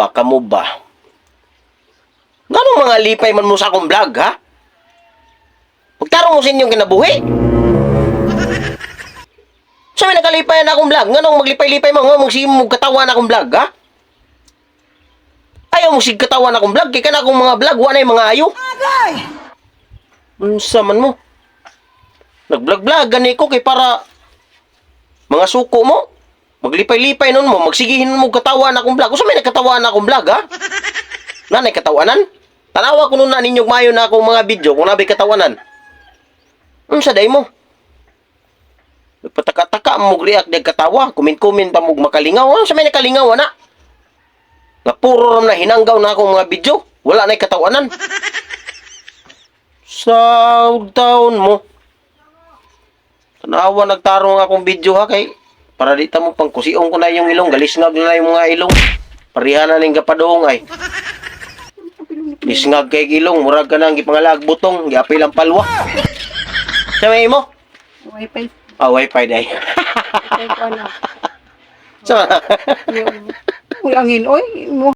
kamo ba? Nganong mga lipay man mo sa akong vlog, ha? Pagtarong mo sa inyong kinabuhi. Sa may nakalipay na akong vlog, nganong maglipay-lipay mo, nga magsigim mo katawa na akong vlog, ha? Ayaw mo sig katawa na akong vlog, kaya ka na akong mga vlog, wala yung mga ayo. Agay! Unsa man mo? Nag-vlog-vlog, gani ko, kay para mga suko mo. Maglipay-lipay nun mo, magsigihin mo katawa na akong vlog. Kung sa may nagkatawa na akong vlog, ha? Nanay katawanan? Tanawa ko nun na ninyong mayo na akong mga video kung nabay katawanan. Sa day mo? Nagpataka-taka mo react ng katawa. Kumin-kumin pa mo makalingaw. Sa may nakalingaw, na? Nga puro ram na hinanggaw na akong mga video. Wala na'y katawanan. Sa taon mo. Tanawa nagtarong akong video, ha, kay para di ta mo pang kusiong ko na yung ilong, galisngag na yung mga ilong. Parihan na ning gapadong ay. Lisngag kay ilong, murag ka nang gipangalag butong, giapil ang palwa. Sa may mo? Wi-Fi. Wi-Fi day. Wi-Fi ko na. Sa Yung ulangin, oy.